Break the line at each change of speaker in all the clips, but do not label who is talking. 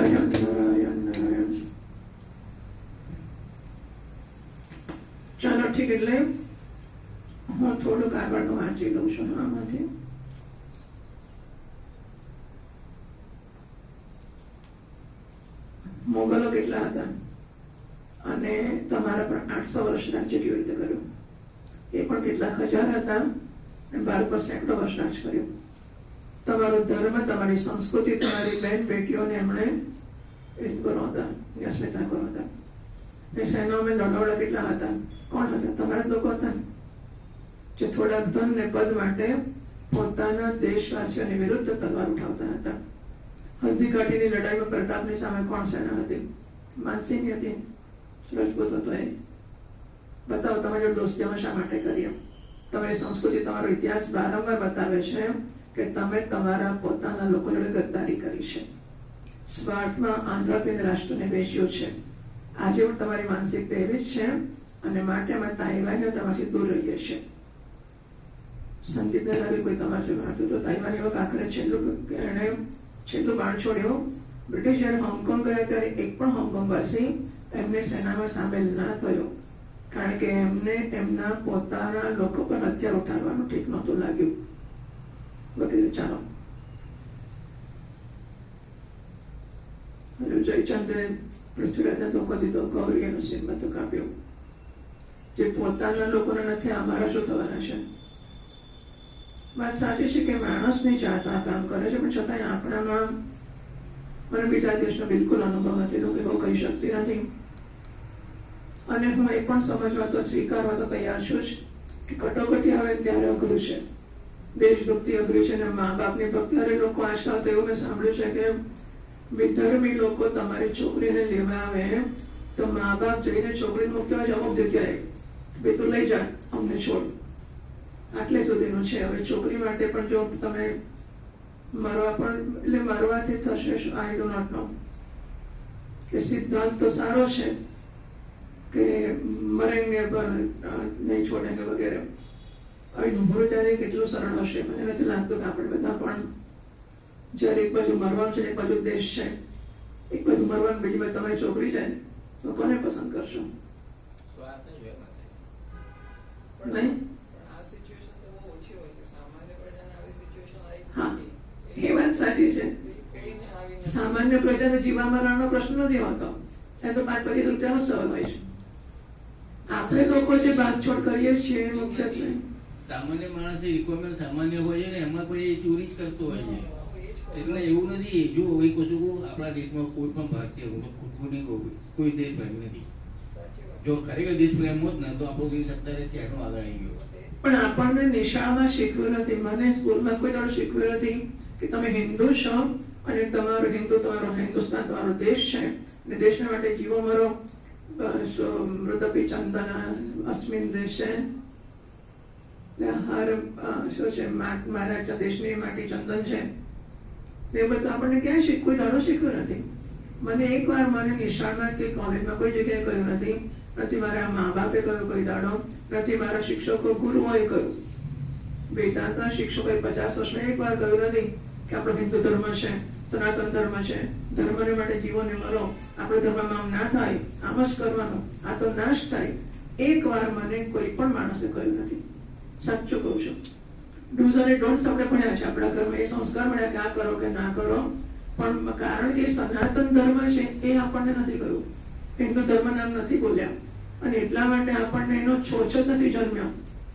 નારાયણ નારાયણ નારાયણ. ચાલો ઠીક, એટલે હું થોડુંક આગળનું વાંચી લઉં છું આમાંથી. મોગલો કેટલા હતા અને તમારા પણ 800 વર્ષ રાજ્ય કેવી રીતે કર્યું, એ પણ કેટલાક હજાર હતા અને ભારત પર સેંકડો વર્ષ રાજ કર્યું. તમારો ધર્મ, તમારી સંસ્કૃતિ, તમારી બેન બેટીઓને એમણે કરો હતા, યસ્મિતા કરો હતા. એ સેનાઓમાં લડવાળા કેટલા હતા, કોણ હતા? તમારા લોકો હતા જે થોડાક ધન ને પદ માટે પોતાના દેશવાસીઓની વિરુદ્ધ તલવાર ઉઠાવતા હતા. હલ્દીઘાટીની લડાઈમાં પ્રતાપની સામે કોણ સેના હતી? માનસિંહની હતી, રજપૂત હતો. એ બતાવો તમારી દોસ્તી અમે શા માટે કરી? તમારી સંસ્કૃતિ, તમારો ઇતિહાસ વારંવાર બતાવે છે કે તમે તમારા પોતાના લોકો જોડે ગદ્દારી કરી છે, સ્વાર્થમાં આંધળાથી રાષ્ટ્રને વેચ્યું છે. આજે પણ તમારી માનસિકતા એવી જ છે અને માટે અમે તાઇવાનને તમારાથી દૂર રહીએ છીએ. સંદીપને લાગ્યું કોઈ તમારે મારતું તો તાઇવાની વખત આખરે છેલ્લું બાણ છોડ્યું. બ્રિટિશ જયારે હોંગકોંગ ગયા ત્યારે એક પણ હોંગકોંગવાસી એમની સેનામાં સામેલ ના થયો, કારણ કે એમને એમના પોતાના લોકો પર હથિયાર ઉઠાવવાનું ઠીક નહોતું લાગ્યું વગેરે. ચાલો, જયચંદ્રે પૃથ્વીરાજને ધોકો દીધો, ગૌરી એનો શ્રીમત કાપ્યો. જે પોતાના લોકોને નથી, અમારા શું થવાના છે? વાત સાચી છે કે માણસની જાત આ કામ કરે છે, પણ છતાંય આપણામાં, મને બીજા દેશનો બિલકુલ અનુભવ નથી, લોકો એવું કહી શકતી નથી. અને હું એ પણ સમજવા તો સ્વીકારવા તો તૈયાર છું જ કે કટોકટી આવે ત્યારે અઘરું છે, દેશભક્તિ અઘરી છે, અને મા બાપની ભક્તિ. અરે લોકો આજકાલ તો એવું મેં સાંભળ્યું છે કે વિધર્મી લોકો તમારી છોકરીને લેવા આવે તો મા બાપ જઈને છોકરીને મૂકવા જ અમુક જગ્યાએ, બે તું લઈ જા, અમને છોડ. આટલે સુધીનું છે. હવે છોકરી માટે પણ જો તમે મરવા પણ, એટલે મરવાથી થશે શું, આઈ ડો નોટ નો. કે સિદ્ધાંત તો સારો છે કે મરેંગે પર નહીં છોડેંગે વગેરે. હવે ડુંગળું ત્યારે કેટલું સરળ હશે, મને નથી લાગતું કે આપણે બધા પણ જયારે એક બાજુ મરવાનું છે, એક બાજુ દેશ છે, એક બાજુ મરવાનું, બીજી બાજુ તમારી છોકરી છે, તો કોને પસંદ કરશો? નહીં? હા, એ વાત સાચી છે. સામાન્ય પ્રજાને જીવા મરવાનો પ્રશ્ન નથી હોતો, એ તો 5-25 રૂપિયાનો સવાલ હોય છે. આપણે લોકો જે બાંધછોડ કરીએ છીએ મુખ્યત્વે
સામાન્ય માણસ રિક્વાયરમેન્ટ સામાન્ય હોય છે ને, એમાં કોઈ ચોરી જ કરતો હોય છે. એટલે એવું નથી. જો એ કશું આપણા દેશમાં કોઈ પણ ભારતીય, હું તો ખોટું નહીં કહું, કોઈ દેશ પ્રેમ નથી. જો ખરેખર દેશ પ્રેમ હોત ને તો આપણો દેશ અત્યારે ત્યાંનો આગળ આવી ગયો.
પણ આપણને નિશાળમાં શીખવ્યું નથી, મને સ્કૂલમાં કોઈ દાડો શીખવ્યું નથી કે તમે હિન્દુ છો અને તમારું હિન્દુ, તમારો હિન્દુસ્તાન તમારો દેશ છે અને દેશને માટે જીવો મરો. મૃદપી ચંદન અસ્મિન દેશે, હર શું છે, મારા દેશની માટી ચંદન છે. એ બધું આપણને ક્યાંય કોઈ દાડો શીખવ્યું નથી. મને એકવાર મને નિશાળમાં કે કોલેજમાં કોઈ જગ્યાએ કહ્યું નથી, નથી મારા મા બાપે કહ્યું કોઈ દાડો, નથી મારા શિક્ષકો ગુરુઓએ કહ્યું. વેદાંતના શિક્ષકોએ 50 વર્ષમાં એકવાર કહ્યું નથી કે આપણો હિન્દુ ધર્મ છે, સનાતન ધર્મ છે, ધર્મને માટે જીવો ને મરો, આપણો ધર્મમાં આમ ના થાય, આમ જ કરવાનું, આ તો નાશ થાય. એકવાર મને કોઈ પણ માણસે કહ્યું નથી. સાચું કહું છું. ડૂઝ અને ડોન્ટ્સ આપણે ભણ્યા છે આપણા ઘરમાં, એ સંસ્કાર મળ્યા કે આ કરો કે ના કરો, પણ કારણ કે સનાતન ધર્મ છે એ આપણને નથી કહ્યું, હિન્દુ ધર્મ નામ નથી બોલ્યા, અને એટલા માટે આપણને એનો છોછ જ નથી જન્મ્યો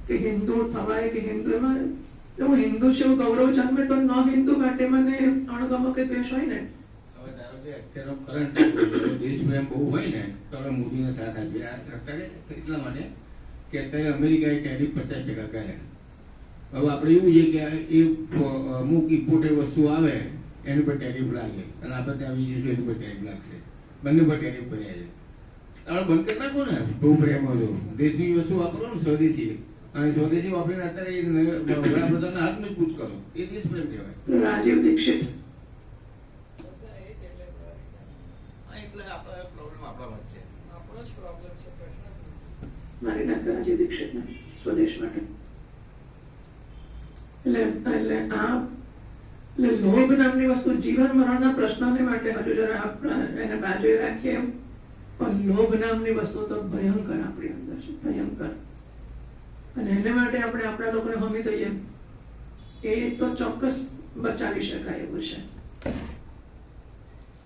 કે હિન્દુ થવાય કે હિન્દુ. એમાં હું હિન્દુ છું ગૌરવ જન્મે તો ન હિન્દુ માટે મને અણગમો કે દ્વેષ હોય ને.
હવે ધારો કે અત્યારનો કરંટ દેશ પ્રેમ બહુ હોય ને તો આપણે મોદીનો સાથ આપીએ. અત્યારે એટલા માટે કે અત્યારે અમેરિકાએ ટેરિફ 50% કર્યા. હવે આપણે એવું છે કે એ અમુક ઇમ્પોર્ટેડ વસ્તુ આવે એની પર ટેરિફ લાગે અને આપણે ત્યાં બીજું એની પર ટેરિફ લાગશે. બંને પર ટેરિફ કર્યા છે. આપણે બંધ કરી નાખો ને, બહુ પ્રેમ હતો, દેશની વસ્તુ વાપરો ને, સ્વદેશી, અને સ્વદેશી વાપરીને અત્યારે વડાપ્રધાનના હાથ મજબૂત કરો, એ દેશ પ્રેમ કહેવાય.
રાજીવ દીક્ષિત
એટલે આપણા પ્રોબ્લેમ આપણામાં જ છે, આપણો જ પ્રોબ્લેમ છે.
મારી નાખ્યો રાજીવ દીક્ષિતને સ્વદેશ માટે. એટલે આ એટલે લોભ નામની વસ્તુ જીવન મરણના પ્રશ્નને માટે હજુ જરા આપણે એને બાજુએ રાખીએ, પણ લોભ નામની વસ્તુ તો ભયંકર આપણી અંદર છે, ભયંકર. અને એને માટે આપણે આપણા લોકોને હમી દઈએ એ તો ચોક્કસ બચાવી શકાય એવું છે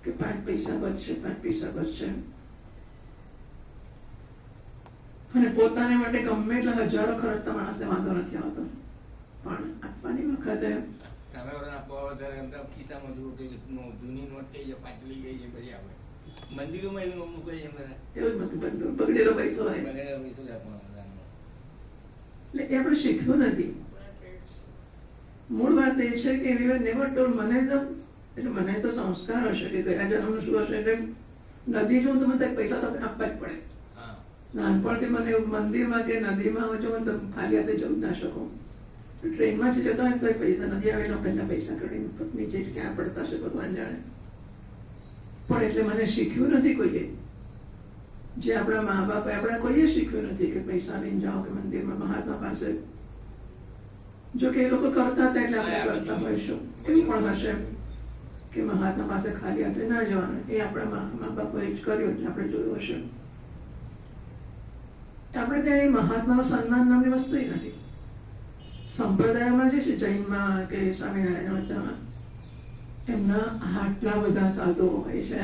કે 5 પૈસા બચશે, 5 પૈસા બચશે. અને પોતાને માટે ગમે એટલા હજારો ખર્ચતા માણસને વાંધો નથી આવતો, પણ આપવાની વખતે
સામેવાળાને આપવા વધારે એમ તો ખિસ્સામાં જુઓ કે જૂની નોટ કઈ છે, પાટલી કઈ છે, બધી આવે. મંદિરોમાં એવું નોટ મૂકે છે
એવું જ બધું બગડેલો પૈસો હોય.
બગડેલો પૈસો જ આપવાનો.
એટલે એ આપણે શીખ્યું નથી. મૂળ વાત એ છે કે એવી નેવર ટોલ્ડ મને તો, એટલે મને તો સંસ્કાર હશે કે ગયા જન્મનું શું હશે, એટલે નદી જોઉં તો મને પૈસા તો આપવા જ પડે. નાનપણથી મને એવું મંદિરમાં કે નદીમાં જો તો ખાલી હાથે જવું ના શકું. ટ્રેનમાં છે જતો હોય તો પૈસા નદી આવેલો પહેલા પૈસા કાઢીને નીચે ક્યાં પડતા છે ભગવાન જાણે. પણ એટલે મને શીખ્યું નથી કોઈએ, જે આપણા મા બાપ આપણા કોઈએ શીખ્યું નથી કે પૈસા લઈને જાઓ કે મંદિરમાં મહાત્મા પાસે. જો કે એ લોકો કરતા હતા એટલે આપણે કરતા હોઈશું. એવું પણ હશે કે મહાત્મા પાસે ખાલી હાથે ના જવાનું, એ આપણા મા બાપોએ જ કર્યું એટલે આપણે જોયું હશે. આપણે ત્યાં એ મહાત્માનું સન્માન નામની વસ્તુ નથી. સંપ્રદાયમાં જે છે જૈનમાં કે સ્વામિનારાયણ એમના આટલા બધા સાધુઓ હોય છે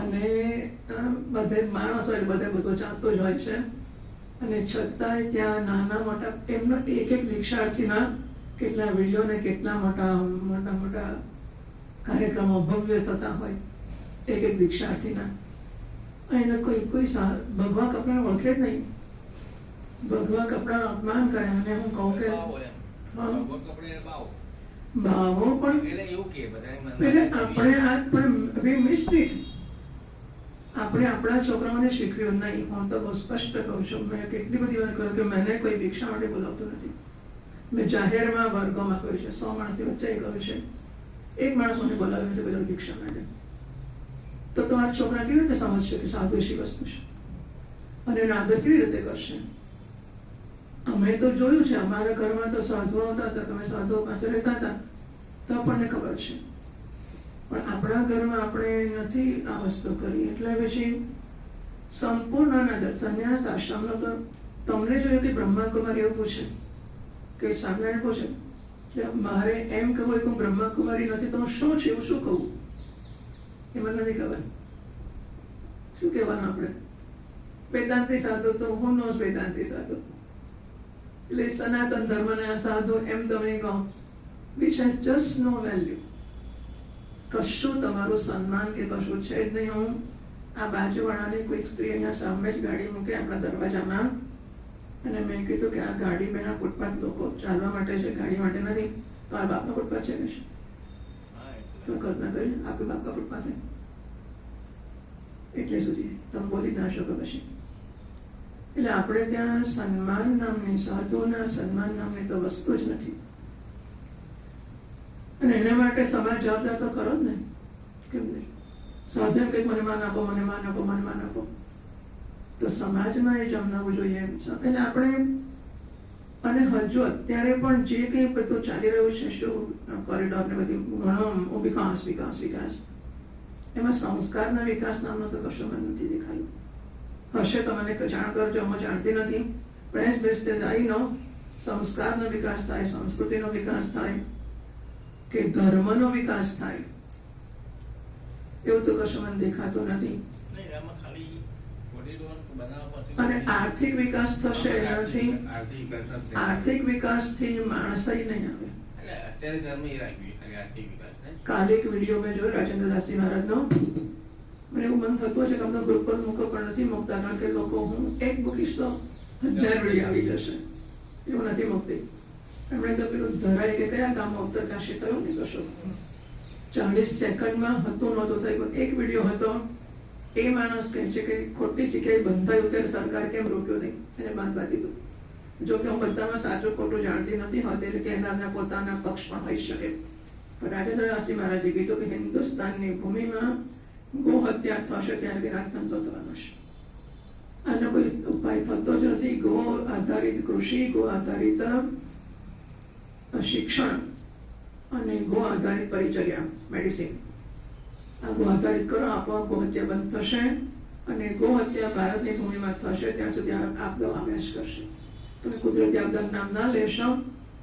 અને બધે માણસ હોય બધે બધું ચાલતું જ હોય છે, અને છતાંય ત્યાં નાના મોટા એમનો એક દીક્ષાર્થીના કેટલા વિડીયો ને કેટલા મોટા કાર્યક્રમો ભવ્ય થતા હોય એક દીક્ષાર્થીના. અહીં કોઈ ભગવા કપડાને ઓળખે જ નહીં, ભગવા કપડાનું અપમાન કરે. અને હું કહું કે ભાવો પણ આપણે આપણા છોકરાઓને શીખવ્યું નહીં. હું તો બહુ સ્પષ્ટ કહું છું, મેં કેટલી બધી વાર કહ્યું કે મને કોઈ ભિક્ષા માટે બોલાવતું નથી. મેં જાહેરમાં વર્ગોમાં કહ્યું છે, 100 માણસની વચ્ચે કહ્યું છે, એક માણસ મને બોલાવ્યું નથી કોઈ ભિક્ષા માટે. તો તમારા છોકરા કેવી રીતે સમજશે કે સાધુ એવી વસ્તુ છે, અને એનો આદર કેવી રીતે કરશે? અમે તો જોયું છે, અમારા ઘરમાં તો સાધુઓ આવતા હતા, તમે સાધુઓ પાસે રહેતા હતા તો આપણને ખબર છે, પણ આપણા ઘરમાં આપણે નથી આ વસ્તુ કરી. એટલે પછી સંપૂર્ણ અનાદર સંન્યાસ આશ્રમનો તો તમને જોયું કે બ્રહ્માકુમારી એવું પૂછે કે સ્વામિનારાયણ પૂછે કે મારે એમ કહું કે હું બ્રહ્માકુમારી નથી તો હું શું છે, એવું શું કહું? એ મને નથી ખબર શું કહેવાનું. આપણે વેદાંતી સાધુ તો હું નો વેદાંતી સાધુ, એટલે સનાતન ધર્મના સાધુ એમ તમે કહો, which has just no value. કશું તમારું સન્માન કે કશું છે જ નહીં. હું આ બાજુવાળાની કોઈ સ્ત્રી અહીંયા સામે જ ગાડી મૂકે આપણા દરવાજામાં, અને મેં કીધું કે આ ગાડી બેના ફૂટપાથ લોકો ચાલવા માટે છે, ગાડી માટે નથી. તો આ બાપનો ફૂટપાથ છે કે તો કલ્પના કરી આપે બાપા ફૂટપાથે એટલે સુધી તમે બોલી ના શકો પછી. એટલે આપણે ત્યાં સન્માન નામની, સાધુના સન્માન નામની તો વસ્તુ જ નથી. અને એના માટે સમાજ જવાબદાર તો કરો જ ને, કેમ નહીં? સાધુ એમ કંઈક મને માન આપો, મને માન આપો, મને માન આપો, તો સમાજમાં એ જમનાવું જોઈએ. એટલે આપણે અને હજુ અત્યારે પણ જે કંઈ બધું ચાલી રહ્યું છે, શું કોરિડોર ને બધી ઘણો વિકાસ, એમાં સંસ્કારના વિકાસ નામનો તો કશો મને નથી દેખાયું. હશે તો મને જાણ કરજો, હું જાણતી નથી. પણ એઝ બેસ્ટ એઝ આઈ નો, સંસ્કારનો વિકાસ થાય, સંસ્કૃતિનો વિકાસ થાય કે ધર્મનો વિકાસ થાય એવું તો કશું મને દેખાતું નથી. અને આર્થિક વિકાસ થશે એનાથી, આર્થિક વિકાસથી માણસ નહીં આવે. કાલે એક વિડીયો મેં જોયો રાજેન્દ્રદાસજી મહારાજનો, મને એવું મન થતું હશે કે અમને ગ્રુપ પર મૂકો, પણ નથી મૂકતા, કારણ કે લોકો હું એક મૂકીશ તો 1000 વિડીયો આવી જશે, એવું નથી મૂકતી. એમણે તો પેલું ધરાય કે કયા ગામમાં ઉત્તરકાશી થયું ને કશું 40 સેકન્ડમાં હતું નહોતું થયું, એક વિડીયો હતો. એ માણસ કહે છે કે ખોટી જગ્યાએ બંધાયું ત્યારે સરકાર કેમ રોક્યો નહીં, એને બાંધવા દીધું. જો કે હું બધામાં સાચું ખોટું જાણતી નથી હોતી, એટલે કે એના પોતાના પક્ષ પણ હોઈ શકે. પણ રાજેન્દ્રદાસજી મહારાજે કીધું કે હિન્દુસ્તાનની ભૂમિમાં ગો હત્યા થશે ત્યારે રાજતંત્ર થવાનું છે. આનો કોઈ ઉપાય થતો જ નથી. ગો આધારિત કૃષિ, ગો આધારિત શિક્ષણ અને ગો આધારિત પરિચર્યા મેડિસિન. આ ગો આધારિત કરો, આપોઆપ ગો હત્યા બંધ થશે અને ગો હત્યા ભારતની ભૂમિમાં થશે ત્યાં સુધી આપદા આવ્યા જ કરશે. તમે કુદરતી આપદાનું નામ ના લેશો,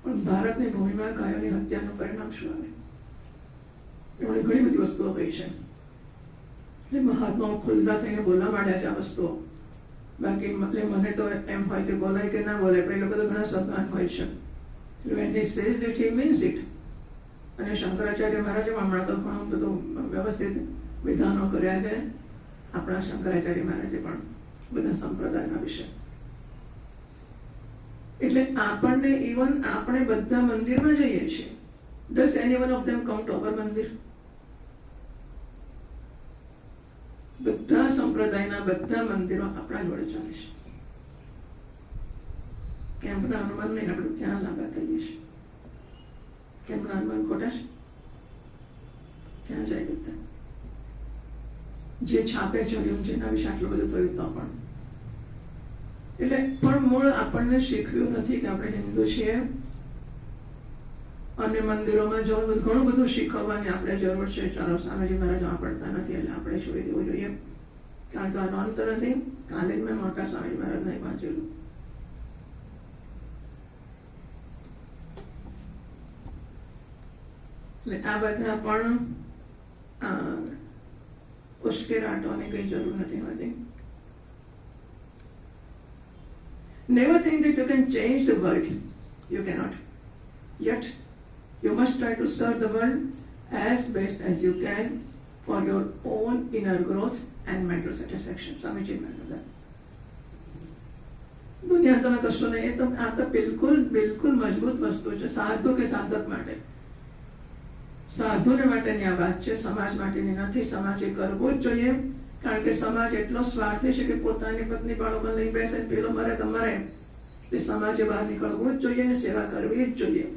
પણ ભારતની ભૂમિમાં ગાયોની હત્યાનું પરિણામ શું આવે? એમણે ઘણી બધી વસ્તુઓ કહી છે. એટલે મહાત્માઓ ખુલ્લા થઈને બોલવા માંડ્યા છે આ વસ્તુઓ. બાકી એટલે મને તો એમ હોય કે બોલાય કે ના બોલાય, પણ એ લોકો તો ઘણા સભાન હોય છે. When he says that he means it. અને શંકરાચાર્ય મહારાજે હમણાં તો ઘણું બધું વ્યવસ્થિત વિધાનો કર્યા છે. આપણા શંકરાચાર્ય મહારાજે પણ બધા સંપ્રદાયના વિશે. એટલે આપણને ઇવન આપણે બધા મંદિરમાં જઈએ છીએ. Does any one of them come to our મંદિર? બધા સંપ્રદાયના બધા મંદિરો આપણા જોડે ચાલે છે. કેમ્પના હનુમાન નહીં, આપણે ત્યાં લાંબા થઈએ છીએ. કેમ્પના હનુમાન ખોટા છે? ત્યાં જાય બધા. જે છાપે ચડ્યું છે એના વિશે આટલું બધું થયું તો પણ. એટલે પણ મૂળ આપણને શીખવ્યું નથી કે આપણે હિન્દુ છીએ અને મંદિરોમાં જવું, ઘણું બધું શીખવવાની આપણે જરૂર છે. ચાલો, સ્વામીજી મહારાજ વાપરતા નથી એટલે આપણે છોડી દેવું જોઈએ, કારણ કે આનો અંત નથી. કાલે જ મેં મોટા સ્વામીજી મહારાજ નહીં વાંચેલું. એટલે આ બધા પણ ઉશ્કેરાટોની કઈ જરૂર નથી હોતી. Never think that you can change the world. You cannot. Yet you must try to serve the world as best as you can for your own inner growth and mental satisfaction. Swamiji મહારાજ. દુનિયા તમે કશું નહીં, તો આ તો બિલકુલ બિલકુલ મજબૂત વસ્તુ છે સાધુ કે સાધક માટે. સાધુને માટેની આ વાત છે, સમાજ માટેની નથી. સમાજે કરવું જ જોઈએ, કારણ કે સમાજ એટલો સ્વાર્થી છે કે પોતાની પત્ની બાળકો લઈ બેસે, પેલો મરે તો મરે. એટલે સમાજે બહાર નીકળવું જ જોઈએ અને સેવા કરવી જ જોઈએ.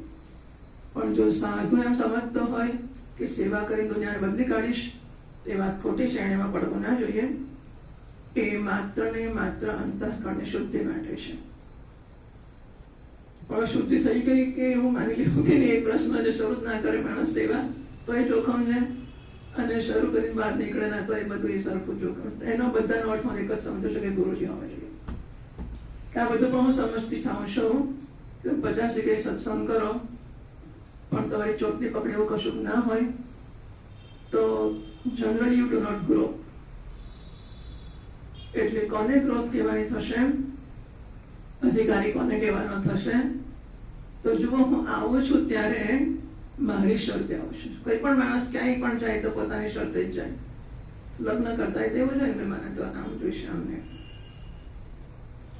પણ જો સાધુ એમ સમજતો હોય કે સેવા કરીને દુનિયાને બદલી કાઢીશ, એ વાત ખોટી છે, એને એમાં પડવું ના જોઈએ. એ માત્ર ને માત્ર અંતઃકરણની શુદ્ધિ માટે છે. પણ શુદ્ધિ થઈ ગઈ કે હું માની લીધું કે એ પ્રશ્ન જે શરૂ ના કરે માણસ સેવા, તો એ જોખમ છે. અને શરૂ કરીને બહાર નીકળે ના, તો એ બધું એ સરખું જોખમ. એનો બધાનો અર્થ હું એક જ સમજુ છું કે ગુરુજી હોવા જોઈએ. કે આ બધું પણ હું સમજતી થાઉં છું કે 50 જગ્યાએ સત્સંગ કરો પણ તમારી ચોટલી પકડે એવું કશું ના હોય તો generally you do not grow. એટલે કોને ગ્રોથ કહેવાની થશે, અધિકારી કોને કહેવાનો થશે? તો જુઓ, હું આવું છું ત્યારે મારી શરતે આવું છું. કોઈ પણ માણસ ક્યાંય પણ જાય તો પોતાની શરતે જ જાય. લગ્ન કરતા તેવું જાય ને, મને તો આમ જોઈશે, અમને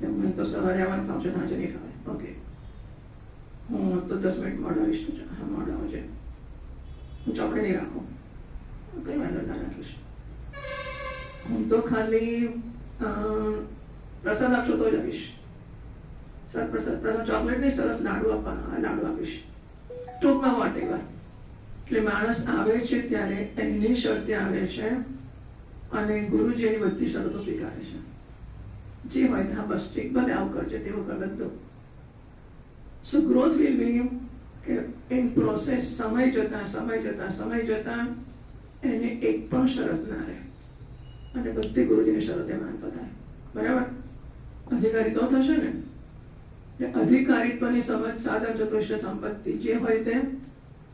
મને તો સવારે આવવાનું ખાવ છે, સાંજે નહીં ખાવે. ઓકે, હું તો 10 મિનિટ મોડા આવીશ, તો હા મોડા આવજે. હું ચોપડી નહીં રાખું, કઈ વાંધો ના રાખીશ. હું તો ખાલી પ્રસાદ આપશો તો જ આવીશ. સર પ્રસાદ ચોકલેટ નહીં, સરસ લાડુ આપવાનો, લાડુ આપીશ. ટૂંકમાં વોટ એવર. એટલે માણસ આવે છે ત્યારે એમની શરતે આવે છે અને ગુરુજી એની બધી શરતો સ્વીકારે છે. જે હોય હા બસ ઠીક, ભલે આવું કરજે, તેવું કર, બધું. સો ગ્રોથ વિલ બી કે ઇન પ્રોસેસ. સમય જતા એને એક પણ શરત ના રહે અને બધી ગુરુજીની શરતે માનતો થાય. બરાબર? અધિકારી તો થશે ને. અધિકારીત્વની સમજ, સાધન, ચતુષ્ટ સંપત્તિ જે હોય તે,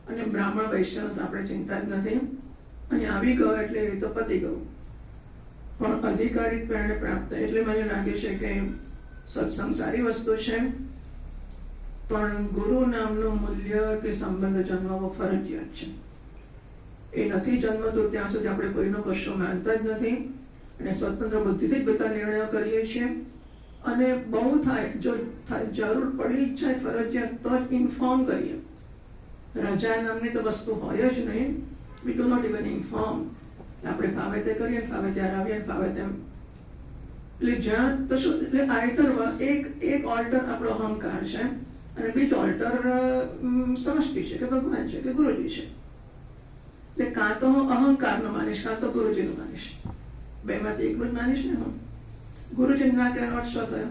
અને બ્રાહ્મણ વૈશ્યનો તો આપણે ચિંતા જ નથી. અને આવી ગયો એટલે એ તો પતી ગયું. પણ અધિકારીત્વ એને પ્રાપ્ત, એટલે મને લાગે છે કે સત્સંગ સારી વસ્તુ છે, પણ ગુરુ નામનું મૂલ્ય કે સંબંધ જન્મવો ફરજિયાત છે. એ નથી જન્મતું ત્યાં સુધી આપણે કોઈનો કશું માનતા જ નથી અને સ્વતંત્ર બુદ્ધિથી જ બધા નિર્ણયો કરીએ છીએ. અને બહુ થાય, જો જરૂર પડી જ જાય ફરજિયાત તો જ ઇન્ફોર્મ કરીએ. રજા નામની તો વસ્તુ હોય જ નહીં. We do not even inform. આપણે ફાવે તે કરીએ, ફાવે ત્યારે આવીએ, ફાવે તેમ. એટલે જ્યાં તો શું, એટલે આઈતર એક ઓલ્ટર આપણો અહંકાર છે અને બીજો ઓલ્ટર સમષ્ટિ છે કે ભગવાન છે કે ગુરુજી છે. એટલે કાં તો હું અહંકારનું માનીશ, કાં તો ગુરુજીનું માનીશ. બેમાંથી એકલું જ માનીશ ને હું. ગુરુજી ના કહેવાનો અર્થ શું થયો?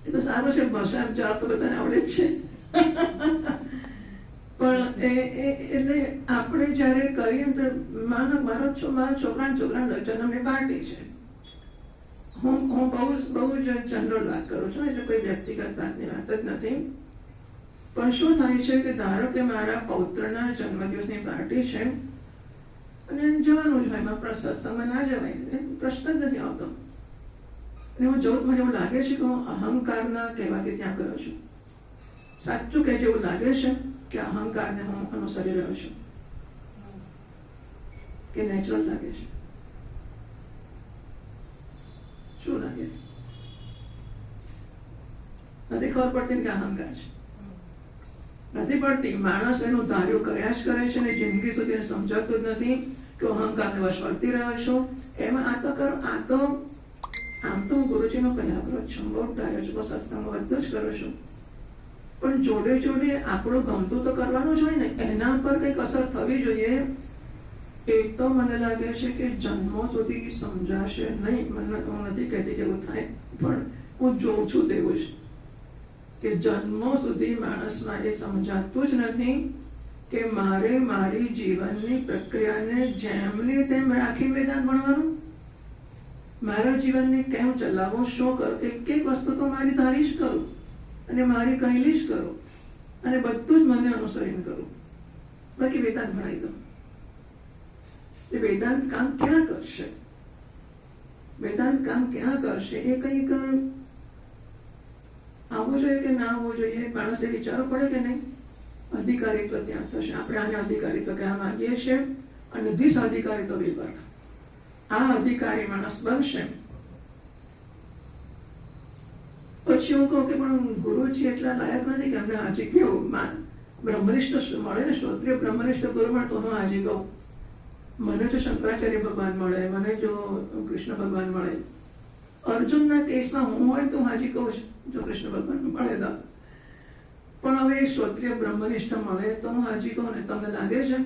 એ તો સારું છે, ભાષા જવાબ તો બધાને આવડે જ છે. પણ એટલે આપણે જયારે કરીએ તો મારા છોકરાના જન્મની પાર્ટી છે. હું બહુ જ જનરલ વાત કરું છું, એટલે કોઈ વ્યક્તિગત વાતની વાત જ નથી. પણ શું થાય છે કે ધારો કે મારા પૌત્રના જન્મદિવસની પાર્ટી છે અને જવાનું જ હોય, એમાં સત્સંગમાં ના જવાય, પ્રશ્ન જ નથી આવતો. અને હું જોઉં તો મને એવું લાગે છે કે હું અહંકારના કહેવાથી ત્યાં ગયો છું. સાચું કે જેવું લાગે છે કે અહંકારને હું અનુસરી રહ્યો છું કે નેચરલ લાગે છે? શું લાગે? નથી ખબર પડતી કે અહંકાર છે, નથી પડતી. માણસ એનું ધાર્યું કર્યા જ કરે છે ને જિંદગી સુધી એને સમજાતું જ નથી કે અહંકારને વશ વર્તી રહ્યો છું. એમાં આમ તો હું ગુરુજીનો કયા કરું છું, બહુ ડાયો છું, બહુ સત્સંગમાં બધું જ કરું છું. પણ જોડે જોડે આપણું ગમતું તો કરવાનું જ હોય ને, એના પર કંઈક અસર થવી જોઈએ. એ તો મને લાગે છે કે જન્મો સુધી સમજાશે નહીં. હું નથી કહેતી કે એવું થાય, પણ હું જોઉં છું તેવું જ કે જન્મો સુધી માણસમાં એ સમજાતું જ નથી કે મારે મારી જીવનની પ્રક્રિયાને જેમને તેમ રાખી વેદાંત ભણવાનું, મારા જીવનને કેમ ચલાવવું, શું કરું, એક એક વસ્તુ તો મારી ધારી જ કરું અને મારી કહેલી જ કરું અને બધું જ મને અનુસરીને કરું, બાકી વેદાંત ભણાવી દઉં. એ વેદાંત કામ ક્યાં કરશે? વેદાંત કામ ક્યાં કરશે? એ કંઈક આવવું જોઈએ કે ના આવવું જોઈએ, માણસે વિચારવું પડે કે નહીં. અધિકારીત્વ ત્યાં થશે. આપણે આને અધિકારીત્વ કહેવા માંગીએ છીએ અને ધીસ અધિકારીત્વ વિભાગ, આ અધિકારી માણસ બનશે. પછી હું કહું કે પણ ગુરુજી એટલા લાયક નથી કે અમને હજી કેવું બ્રહ્મનિષ્ઠ મળે ને, શ્રોત્રિય બ્રહ્મનિષ્ઠ ગુરુ મળે તો હું હજી કહું. મને જો શંકરાચાર્ય ભગવાન મળે, મને જો કૃષ્ણ ભગવાન મળે, અર્જુનના કેસમાં હું હોય તો હાજી કહું છું જો કૃષ્ણ ભગવાન મળે તો. પણ હવે શ્રોત્રિય બ્રહ્મનિષ્ઠ મળે તો હું હાજી કહું ને. તમને લાગે છે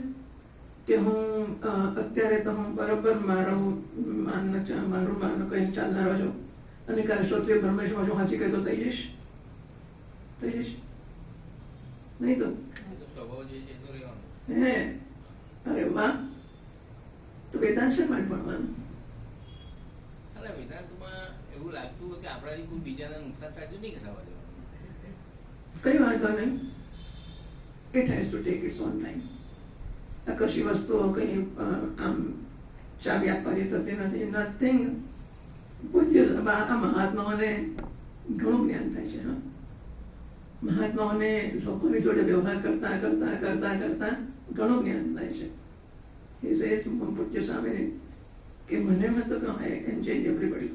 કે હું અત્યારે તો હું બરોબર મારું માન કઈ ચાલનારો છું અને કાલે શ્રોત્રિય બ્રહ્મનિષ્ઠમાં જો હાજી કહે તો થઈ જઈશ? નહીં તો હે અરે વાહ. તો વેદાંત શા માટે ભણવાનું?
વેદાંતમાં એવું લાગતું કે આપણાથી કોઈ બીજાને નુકસાન થાય તો નહીં થવા દેવાનું.
કઈ વાંધો નહીં. It has to take its own time. કશી વસ્તુઓ કઈ આમ ચાવી આપવાની થતી નથી. નથિંગ. મહાત્માઓને ઘણું જ્ઞાન થાય છે. હા, મહાત્માઓને લોકોની જોડે વ્યવહાર કરતા કરતા કરતા કરતા ઘણું જ્ઞાન થાય છે. એ says પૂજ્ય સ્વામીને કે મને મતલબ I enjoy everybody.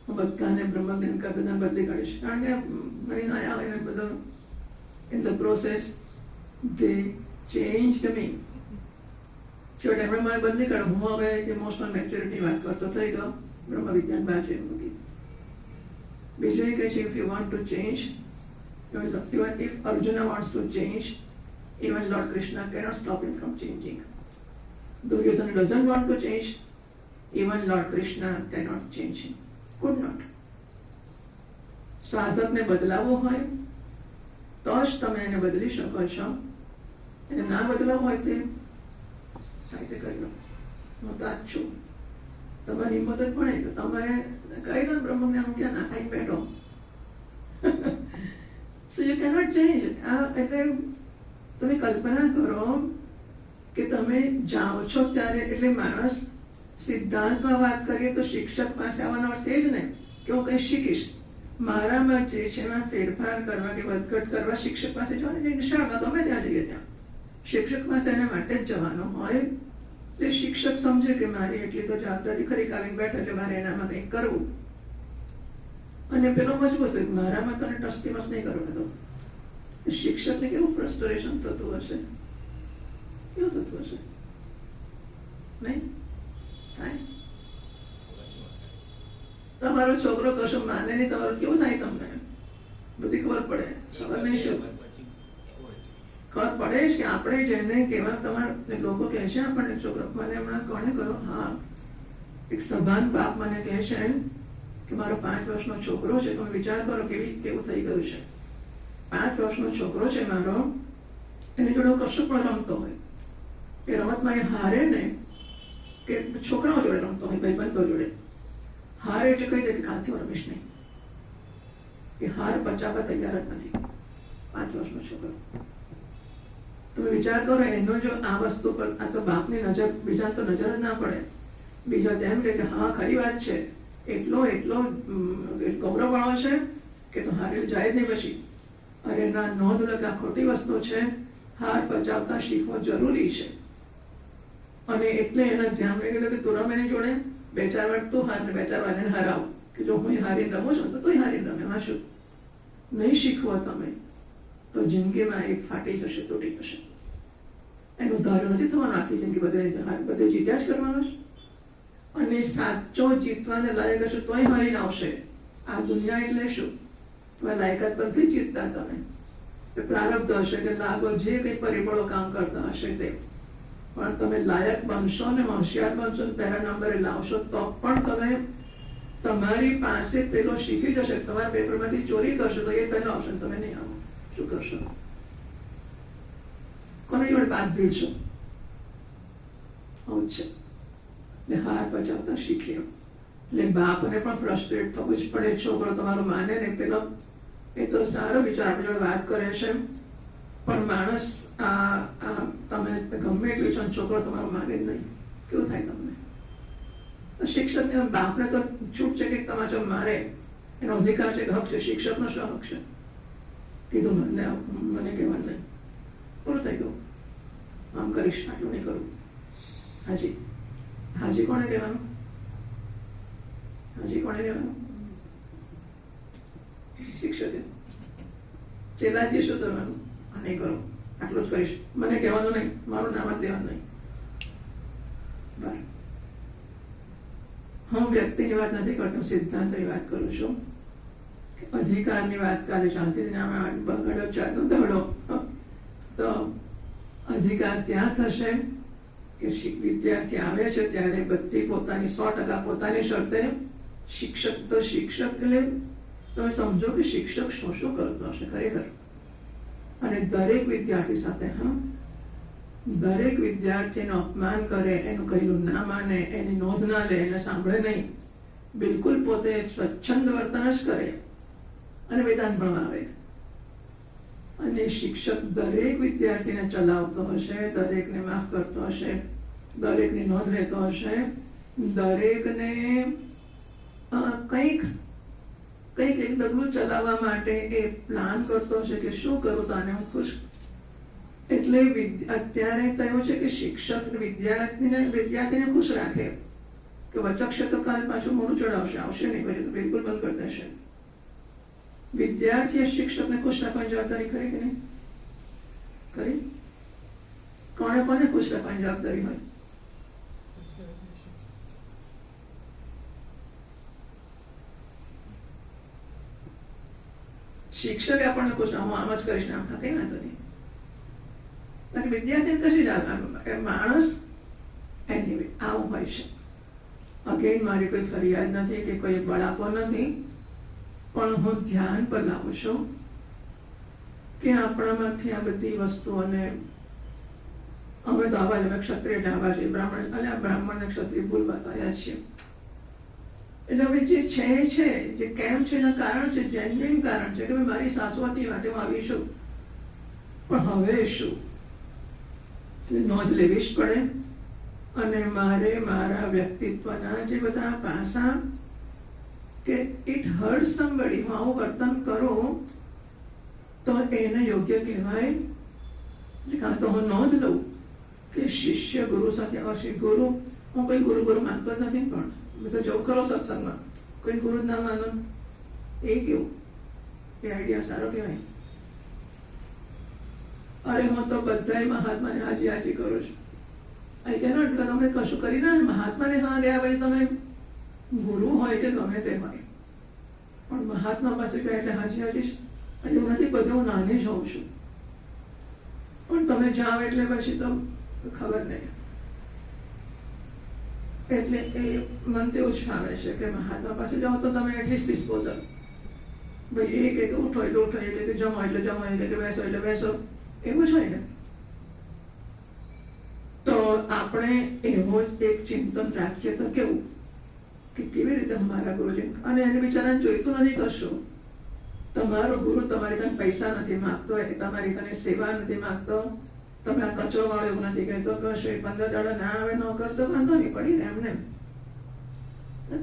હું બધાને બ્રહ્મ જ્ઞાન કર બધા બદલી કાઢીશ, કારણ કે ભણીને આવ્યા હોય ને બધું in the process they changed me. છેવટે એમણે મને બદલી કાઢ્યો. હું હવે ઇમોશનલ મેચ્યોરિટી વાત કરતો થઈ ગયો, બ્રહ્મ વિજ્ઞાન બાજુ મૂકી. બીજું એ કહે છે if you want to change, even if Arjuna wants to change, even Lord Krishna cannot stop him from changing. Duryodhana doesn't want to change, even Lord Krishna cannot change him. Could not. સાધકને બદલાવો હોય તો જ તમે એને બદલી શકો છો. એને ના બદલાવો હોય તે કરી લો. હું તો જ છું. તમારી હિંમત જ પડે તો તમે કરી લો. બ્રહ્મ જ્ઞાન ક્યાં ના ખાઈ બેઠો. So you cannot change. એટલે તમે કલ્પના કરો કે તમે જાઓ છો ત્યારે, એટલે માણસ સિદ્ધાંતમાં વાત કરીએ તો શિક્ષક પાસે આવવાનો અર્થ એ જ ને કે હું કંઈ શીખીશ. મારામાં જે છે એમાં ફેરફાર કરવા કે વધઘટ કરવા શિક્ષક પાસે જવાની, નિશાળમાં ગમે ત્યાં જઈએ ત્યાં શિક્ષક પાસે એના માટે જ જવાનું હોય. તે શિક્ષક સમજે કે મારી એટલી તો જવાબદારી ખરી આવીને બેઠા એટલે મારે એનામાં કંઈક કરવું. અને પેલો મજબૂત હોય મારામાં તને ટસ્તી મસ્ત નહીં કરવું તો શિક્ષકને કેવું ફ્રસ્ટ્રેશન થતું હશે, કેવું થતું હશે? નહીં થાય? તમારો છોકરો કશું માને નહીં, તમારું કેવું થાય? તમને બધી ખબર પડે? ખબર નહીં શું ખબર પડે છે કે આપણે જેને કહેવા, તમારા લોકો કહે છે આપણને છોકરો, મને હમણાં કોને કહ્યું, હા એક સભાન બાપ મને કહે છે કે મારો 5 વર્ષનો છોકરો છે, તમે વિચાર કરો કેવું થઈ ગયું છે. 5 વર્ષનો છોકરો છે મારો, એની જોડે કશું પણ રમતો હોય, એ રમતમાં એ હારે ને, કે છોકરાઓ જોડે રમતો હોય, ભાઈબંધો જોડે હારે એટલે કહી દે કે કાલથી હું રમીશ નહીં. એ હાર પચાવવા તૈયાર જ નથી. 5 વર્ષનો છોકરો. તમે વિચાર કરો, એનો જો આ વસ્તુ પર, આ તો બાપની નજર, બીજા તો નજર જ ના પડે. બીજા તેમ કે હા ખરી વાત છે, એટલો ગૌરવ વાળો છે કે તો હારે જાય જ નહીં પછી. અરે ના, નોંધ લો કે આ ખોટી વસ્તુ છે. હાર પચાવતા શીખવો જરૂરી છે. અને એટલે એના ધ્યાન રહી ગયેલું કે તું રમ એની જોડે, 2-4 વાર તું હાર ને 2-4 વાર એને હરાવ, કે જો હું હારીને રમું છું તો તું હારીને રમે. એમાં શું? નહીં શીખવો તમે તો જિંદગીમાં એક ફાટી જશે, તૂટી જશે. એનું ધારણ નથી થવાનું આખી જિંદગી બધે જીત્યા જ કરવાનું છે. અને સાચો જીતવાને લાયક હશે તોય હારીને આવશે. આ દુનિયા એટલે શું? તમે લાયકાત પરથી જીતતા, તમે પ્રારબ્ધ હશે કે લાગો જે કઈ પરિબળો કામ કરતા હશે તે, પણ તમે લાયક બનશો ને હોશિયાર બનશો ને પહેલા નંબરે લાવશો તો પણ તમે, તમારી પાસે પેલો શીખી જશે. તમારા પેપરમાંથી ચોરી કરશો તો એ પહેલો આવશે, તમે નહીં આવો. શું કરશો? કોની જોડે બાદ ભીડશો? આવું છે. એટલે હાર પચાવતા શીખીએ. એટલે બાપને પણ ફ્રસ્ટ્રેટ થવું જ પડે. છોકરો તમારું માને ને, પેલો એ તો સારો વિચાર આપણી જોડે વાત કરે છે, પણ માણસ તમે ગમે એટલું છો, છોકરો તમારો માને જ નહીં. કેવું થાય તમને? શિક્ષક બાપને તો છૂટ છે કે તમાચો મારે, એનો અધિકાર છે, હક છે. શિક્ષકનો શું હક છે? કીધું મને કહેવાનું નહીં, પૂરું થઈ ગયું. આમ કરીશ, આટલું નહીં કરું. હાજી હાજી કોને કહેવાનું? હાજી કોને કહેવાનું? શિક્ષકે. ચેલાજીએ શું કરવાનું? આ નહીં કરો, આટલું જ કરીશ, મને કહેવાનું નહીં, મારું નામ જ દેવાનું નહીં. બરાબર. હું વ્યક્તિની વાત નથી કરતો, હું સિદ્ધાંતની વાત કરું છું. અધિકારની વાત કાલે શાંતિથી બગડ્યો ચારનો દોડો, તો અધિકાર ત્યાં થશે કે વિદ્યાર્થી આવે છે ત્યારે બધી પોતાની 100% પોતાની શરતે. શિક્ષક તો શિક્ષક, એટલે તમે સમજો કે શિક્ષક શું શું કરતો હશે ખરેખર. અને દરેક વિદ્યાર્થી સાથે, દરેક વિદ્યાર્થીનું અપમાન કરે, એનું કહેલું ના માને, એની નોંધ ના લે, એને સાંભળે નહીં, બિલકુલ પોતે સ્વચ્છંદ વર્તન જ કરે અને વેદાંત ભણવા આવે. અને શિક્ષક દરેક વિદ્યાર્થીને ચલાવતો હશે, દરેકને માફ કરતો હશે, દરેકની નોંધ લેતો હશે, દરેકને કંઈક એક ડગલું ચલાવવા માટે એ પ્લાન કરતો હશે કે શું કરું તો આને હું ખુશ. એટલે અત્યારે તો એવું છે કે શિક્ષક વિદ્યાર્થીને ખુશ રાખે, કે વચકશે તો કાલે પાછું મોડું ચડાવશે, આવશે નહીં, પછી તો બિલકુલ બંધ કરી દેશે. વિદ્યાર્થીએ શિક્ષકને ખુશ રાખવાની જવાબદારી ખરી કે નહીં ખરી? કોને ખુશ રાખવાની જવાબદારી હોય? શિક્ષકે આપણને ખુશ, હું આમ જ કરીશ ને આમ કઈ વાંધો નહીં. બાકી વિદ્યાર્થી કશી જ માણસ એની આવું હોય છે. અગેન મારી કોઈ ફરિયાદ નથી કે કોઈ બળાપો નથી, પણ હું ધ્યાન પર લાવું છું કે આપણામાંથી આ બધી વસ્તુઓને, અમે તો આવા જ, અમે ક્ષત્રિય ડાબા છીએ, બ્રાહ્મણ ને ક્ષત્રિય ભૂલ બતાવ્યા છીએ. એટલે હવે જે છે જે કેમ છે એના કારણ છે, જેન્યુઇન કારણ છે કે મારી સાસુવાતી માટે હું આવી છું, પણ હવે શું? નોંધ લેવી જ પડે. અને મારે મારા વ્યક્તિત્વના જે બધા પાસા, કે ઇટ હર્ટ સમબડી, હું આવું વર્તન કરું તો એને યોગ્ય કહેવાય. કાં તો હું નોંધ લઉં કે શિષ્ય ગુરુ સાથે આવશે. ગુરુ, હું કોઈ ગુરુ માનતો જ નથી, પણ મેં તો જવું ખરો સત્સંગમાં, કોઈ ગુરુ જ ના માનો. એ કેવું? એ આઈડિયા સારો કહેવાય. અરે હું તો બધાય મહાત્માને હાજી હાજી કરું છું. આઈ કેનોટ. તમે કશું કરી ના, મહાત્માને સામે ગયા પછી તમે ગુરુ હોય કે ગમે તે હોય, પણ મહાત્મા પાસે ગયા એટલે હાજી હાજી. એવું નથી, બધું હું નાની જ હોઉં છું, પણ તમે જાઓ એટલે પછી તો ખબર નહીં. એટલે એ મન તેવું જ ફાવે છે કે મહાત્મા પાસે જાઓ તો તમે એટલીસ્ટ ડિસ્પોઝલ, ભાઈ એ કે ઉઠો એટલે ઉઠો, એ કે જમો એટલે જમો, એટલે કે બેસો એટલે બેસો, એવું જ હોય ને. તો આપણે એવું એક ચિંતન રાખીએ તો કેવું કે કેવી રીતે હું મારા ગુરુજી, અને એને બિચારાને જોઈતું નથી કશું. તમારો ગુરુ તમારી કાન પૈસા નથી માંગતો, એ તમારી કાને સેવા નથી માંગતો, તમે આ કચરો વાળો એવું નથી કહેતો કશો 15 દાડા ના આવે ન કરતો વાંધો નહીં, પડી ને એમને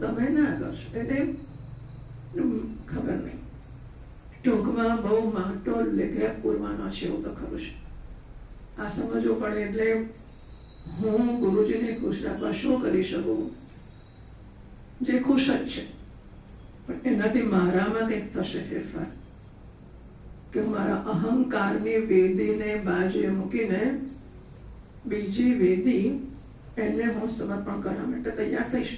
તમે ના કરશો એટલે ખબર નહીં. ટૂંકમાં બહુ મોટો લેખ પૂરવાનો છે એવું તો ખરું છે. આ સમજવું પડે. એટલે હું ગુરુજીને ખુશ રાખવા શું કરી શકું, જે ખુશ જ છે, પણ એનાથી મારામાં કંઈક થશે ફેરફાર, કે હું મારા અહંકારની વેદીને બાજુએ મૂકીને બીજી વેદી એને હું સમર્પણ કરવા માટે તૈયાર થઈશ.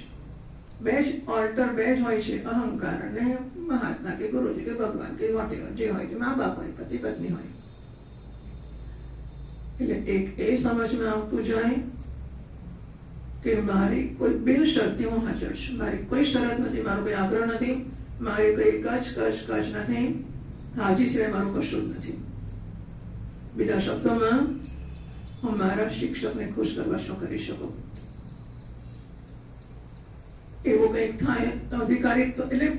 બે જ ઓલ્ટર, બે જ હોય છે, અહંકાર અને મહાત્મા કે ગુરુજી કે ભગવાન કે વોટેવર જે હોય છે, મા બાપ હોય, પતિ પત્ની હોય. એટલે એક એ સમજમાં આવતું જાય કે મારી કોઈ બિનશરતી હું હાજર છું, મારી કોઈ શરત નથી, મારો કોઈ આગ્રહ નથી, મારી કોઈ કચ નથી, હાજી સિવાય મારું કશું જ નથી. બીજા શબ્દોમાં હું મારા શિક્ષકને ખુશ કરવા શું કરી શકું. એવું કંઈક થાય તો અધિકારી, તો એટલે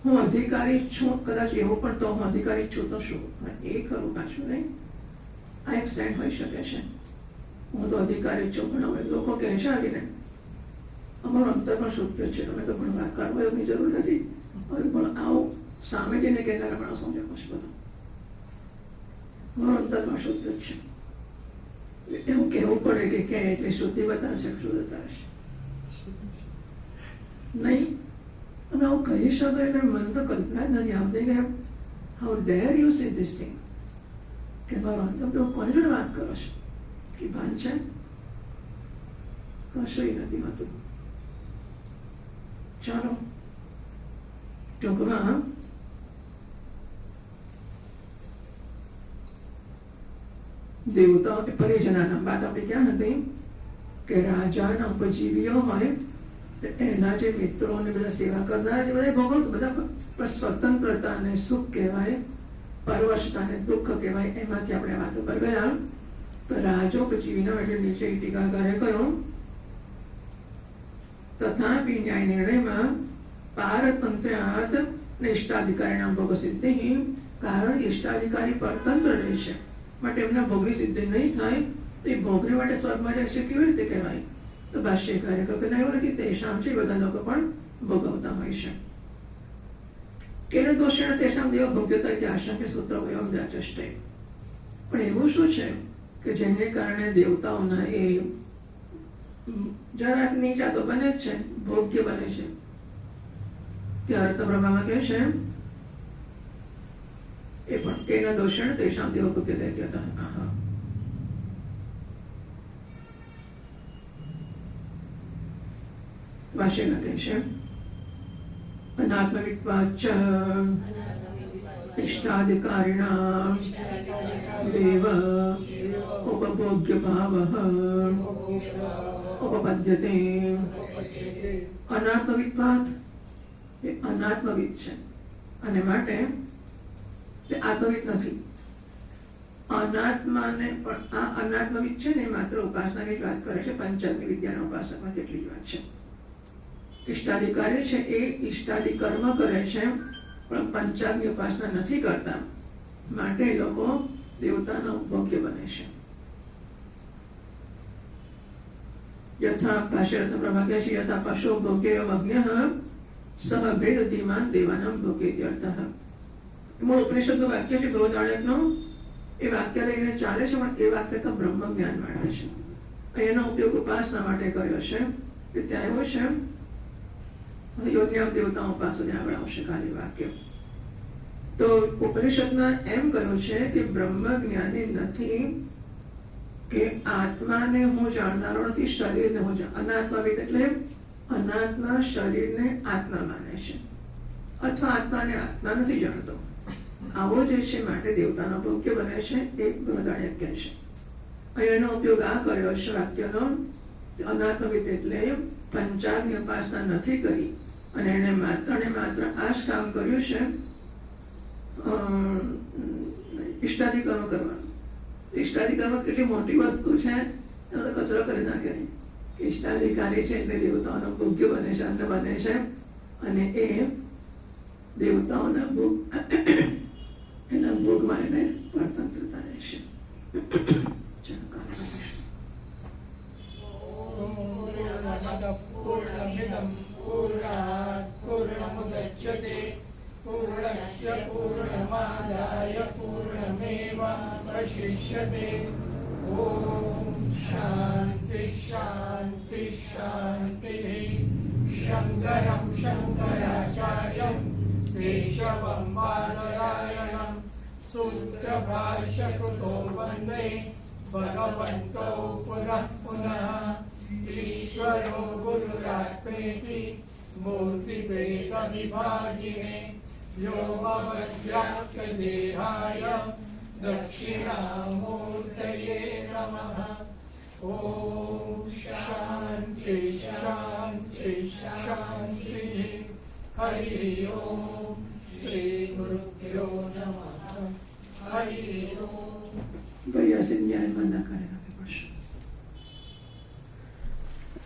હું અધિકારી છું, કદાચ એવું પણ તો હું અધિકારી છું તો શું, એ ખરું પાછું નહીં. આ એક સ્ટેન્ડ હોઈ શકે છે, હું તો અધિકારી છું, પણ હવે લોકો કહે છે આવીને અમારું અંતર પણ શુદ્ધ છે, અમે તો ભણવા કરવો એની જરૂર નથી, પણ આવું સામે જઈને કહેનારા માણસો સમજાવો છે બધું, અમારું અંતર પણ શુદ્ધ જ છે. એટલે એવું કહેવું પડે કે એટલે શુદ્ધિ બતાવશે, શુદ્ધતા હશે નહીં. તમે આવું કહી શકો એટલે મને તો કલ્પના જ નથી આવતી કે how der you say this thing, કે મારો અંતર તો કોની જોડે વાત કરો છો, કે ભાન છે કશું નથી હોતું. ચાલો ટૂંકમાં દેવતાઓ પરિજનાના વાત આપણે ક્યાં હતી કે રાજાના ઉપજીવીઓ હોય એના જે મિત્રો ને બધા સેવા કરનારા જે બધા ભોગવતું, બધા સ્વતંત્રતા ને સુખ કહેવાય, પરવશતા ને દુઃખ કહેવાય, એમાંથી આપણે વાતો પર ગયા. તો રાજોપજીવીનો એટલે નીચે ટીકાકારે કહ્યું તથાપિ ન્યાય નિર્ણયમાં પારતંત્ર્યાત ને ઇષ્ટાધિકારીના ભોગ સિદ્ધિ, કારણ ઇષ્ટાધિકારી પરતંત્ર રહેશે માટે એમના ભોગની સિદ્ધિ નહીં થાય, તો એ ભોગને માટે સ્વર્ગમાં જાય છે કેવી રીતે કહેવાય. તો ભાષ્યકારે કહ્યું કે એવું નથી, તેષામ છે બધા લોકો પણ ભોગવતા હોય છે. કેને દોષેણ તેષામ દેવ ભોગ્યતા કે આશંકે સૂત્ર વયમ વ્યાચષ્ટે. પણ એવું શું છે કે જેને કારણે દેવતાઓના એ જરાક નીચા તો બને જ છે, ભોગ્ય બને છે. ત્યારે તો બ્રહ્મામાં કહે છે એ પણ કેના દોષેણ તેષામ દેવ ભોગ્યતા હતા. ભાષ્યમાં કહે છે અનાત્મવિત્વાચ ઇષ્ટાધિકારિણા દેવ ઉપભોગ્ય ભાવઃ ઉપપદ્યતે. અનાત્મવિત્વાત એ અનાત્મવિદ છે અને માટે આત્મવિદ નથી. અનાત્માને પણ આ અનાત્મવિદ છે ને માત્ર ઉપાસનાની જ વાત કરે છે, પંચાગ્નિ વિદ્યાના ઉપાસકમાં તેટલી જ વાત છે. ઇષ્ટાધિકારી છે એ ઇષ્ટાધિ કર્મ કરે છે પણ પંચાગ્નિ ઉપાસના નથી કરતા, માટે લોકો દેવતાનો ભોગ્ય બને છે. યથા ભાષ્યરત્ન પ્રભા કહે છે યથા પશુ ભોગ્ય અજ્ઞ સહ ભેદ ધીમાન દેવાનામ ભોગ્ય અર્થ. મૂળ ઉપનિષદનું વાક્ય છે બૃહદારણ્યકનું, એ વાક્ય લઈને ચાલે છે, પણ એ વાક્ય તો બ્રહ્મ જ્ઞાન માટે છે. એનો ઉપયોગ ઉપાસના માટે કર્યો છે કે ત્યાં એવો છે યોજના દેવતાઓ પાસે આગળ આવશે ખાલી વાક્ય. તો ઉપનિષદમાં એમ કહ્યું છે કે બ્રહ્મ જ્ઞાની નથી, કે આત્માને હું જાણનારો નથી, શરીરને હું અનાત્માવિદ એટલે અનાત્મા શરીરને આત્મા માને છે અથવા આત્માને આત્મા નથી જાણતો. આવો જે છે માટે દેવતાનો ભોગ્ય બને છે, એ બૃહદારણ્યક કહે છે. અહીંયાનો ઉપયોગ આ કર્યો છે વાક્યનો અનાત્મવિદ એટલે પંચાગ્નિ ઉપાસના નથી કરી અને એને માત્ર ને માત્ર આ જ કામ કર્યું છે, ઇષ્ટાધિકર્મ કરવાનું. ઇષ્ટાધિકર્મ કેટલી મોટી વસ્તુ છે, એનો તો કચરો કરી નાખે. ઇષ્ટાધિકારી છે એટલે દેવતાઓનો ભોગ્ય બને છે, અન્ન બને છે, અને એ દેવતાઓના ભોગ એના ભોગમાં એને સ્વતંત્રતા રહેશે.
પૂર્ણમિદં પૂર્ણાત પૂર્ણમુદચ્યતે પૂર્ણસ્ય પૂર્ણમાદાય પૂર્ણમેવાવશિષ્યતે. ઓમ શાંતિ શાંતિ શાંતિ. શંકરં શંકરાચાર્યં કેશવં બાદરાયણં સૂત્રભાષ્યકૃતો વંદે ભગવન્તો પુનઃ પુનઃ. ઈશ્વરો ગુરુરાત્મેતિ મૂર્તિભેદ વિભાગિને વ્યોમવદ્વ્યાપ્તદેહાય દક્ષિણામૂર્તયે નમઃ. ઓમ શાંતિ શાંતિ શાંતિ. હરિ ઓમ. શ્રી ગુરુભ્યો નમઃ. હરિ ઓમ.
ભાઈ અસિન ન્યાયમાં ના કરે.